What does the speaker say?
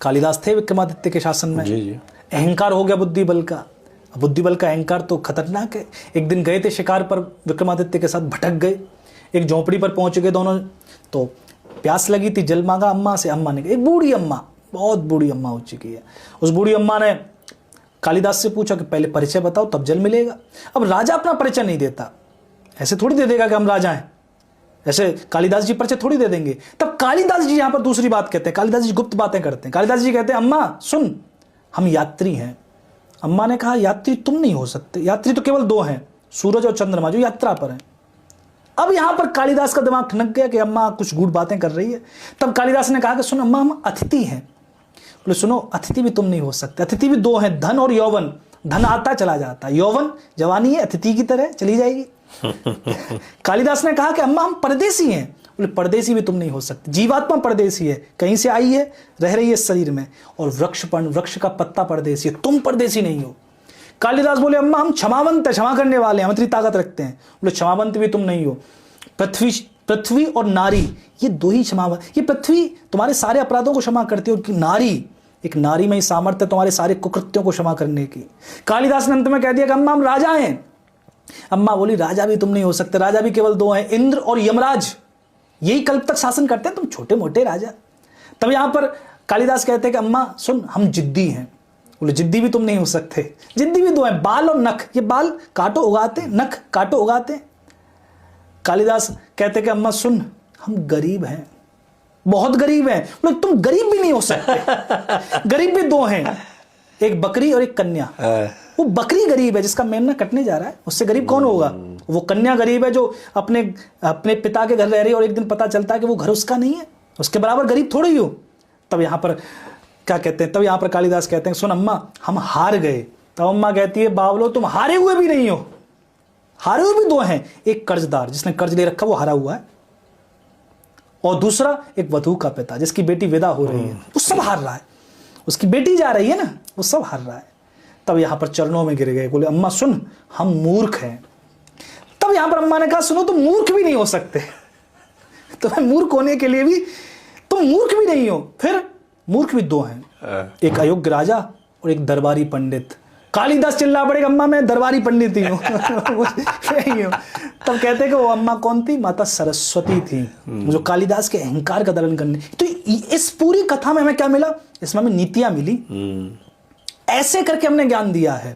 कालिदास थे विक्रमादित्य के शासन में। जी जी। अहंकार हो गया बुद्धि बल का। बुद्धि बल का अहंकार तो खतरनाक है। एक दिन गए थे शिकार पर विक्रमादित्य के साथ, भटक गए, एक झोंपड़ी पर पहुंच गए दोनों। तो प्यास लगी थी, जल मांगा अम्मा से। अम्मा ने, एक बूढ़ी अम्मा, बहुत बूढ़ी अम्मा हो चुकी है, उस बूढ़ी अम्मा ने कालिदास से पूछा कि पहले परिचय बताओ तब जल मिलेगा। अब राजा अपना परिचय नहीं देता, ऐसे थोड़ी दे देगा कि हम राजा हैं, ऐसे कालिदास जी परिचय थोड़ी दे देंगे। तब कालिदास जी यहां पर दूसरी बात कहते हैं, कालिदास जी गुप्त बातें करते हैं। कालिदास जी कहते हैं अम्मा सुन, हम यात्री हैं। अम्मा ने कहा यात्री तुम नहीं हो सकते, यात्री तो केवल दो हैं, सूरज और चंद्रमा, जो यात्रा पर हैं। अब यहां पर कालिदास का दिमाग ठनक गया कि अम्मा कुछ गूढ़ बातें कर रही है। तब कालिदास ने कहा कि सुन अम्मा, हम अतिथि हैं। बोले सुनो, अतिथि भी तुम नहीं हो सकते, अतिथि भी दो हैं, धन और यौवन। धन आता चला जाता, यौवन जवानी है, अतिथि की तरह चली जाएगी। कालिदास ने कहा कि अम्मा हम परदेसी हैं। बोले परदेसी भी तुम नहीं हो सकते, जीवात्मा परदेसी है, कहीं से आई है, रह रही है इस शरीर में, और वृक्ष का पत्ता परदेसी है, तुम परदेसी नहीं हो। कालिदास बोले अम्मा हम क्षमावंत है, क्षमा करने वाले हैं, हम इतनी ताकत रखते हैं। बोले क्षमावंत भी तुम नहीं हो। पृथ्वी और नारी, ये दो ही क्षमावंत। ये पृथ्वी तुम्हारे सारे अपराधों को क्षमा करती है, और नारी, एक नारी में ही सामर्थ्य तुम्हारे सारे कुकृत्यों को क्षमा करने की। कालिदास ने अंत में कह दिया कि अम्मा हम राजा हैं। अम्मा बोली राजा भी तुम नहीं हो सकते, राजा भी केवल दो हैं, इंद्र और यमराज, यही कल्प तक शासन करते हैं, तुम छोटे मोटे राजा। तब यहां पर कालिदास कहते हैं कि अम्मा सुन, हम जिद्दी हैं। बोले जिद्दी भी तुम नहीं हो सकते, जिद्दी भी दो हैं, बाल और नख, ये बाल काटो उगाते, नख काटो उगाते। कालिदास कहते कि अम्मा सुन, हम गरीब हैं, बहुत गरीब हैं। बोले तुम गरीब भी नहीं हो सकते, गरीब भी दो हैं, एक बकरी और एक कन्या। वो बकरी गरीब है जिसका मेमना कटने जा रहा है, उससे गरीब कौन होगा? वो कन्या गरीब है जो अपने पिता के घर रह रही है, और एक दिन पता चलता है कि वो घर उसका नहीं है, उसके बराबर गरीब थोड़ी हो। तब यहां पर क्या कहते हैं, तब यहां पर कालिदास कहते हैं सुन अम्मा हम हार गए। तब अम्मा कहती है बावलो तुम हारे हुए भी नहीं हो, हारे हुए भी दो हैं, एक कर्जदार जिसने कर्ज ले रखा वो हारा हुआ है, और दूसरा एक वधू का पिता जिसकी बेटी विदा हो रही है, वो सब हार रहा है, उसकी बेटी जा रही है ना, वो सब हार रहा है। तब यहां पर चरणों में गिर गए, बोले अम्मा सुन, हम मूर्ख हैं। तब यहां पर अम्मा ने कहा सुनो, तुम मूर्ख भी नहीं हो सकते, तो मूर्ख होने के लिए भी तुम मूर्ख भी नहीं हो। फिर मूर्ख भी दो हैं, एक अयोग्य राजा और एक दरबारी पंडित। कालिदास चिल्ला पड़ेगा अम्मा मैं दरबारी पंडित ही हूं। तब कहते कि वो अम्मा कौन थी? माता सरस्वती थी, जो कालिदास के अहंकार का दलन करने। तो इस पूरी कथा में हमें क्या मिला? इसमें हमें नीतियां मिली, ऐसे करके हमने ज्ञान दिया है।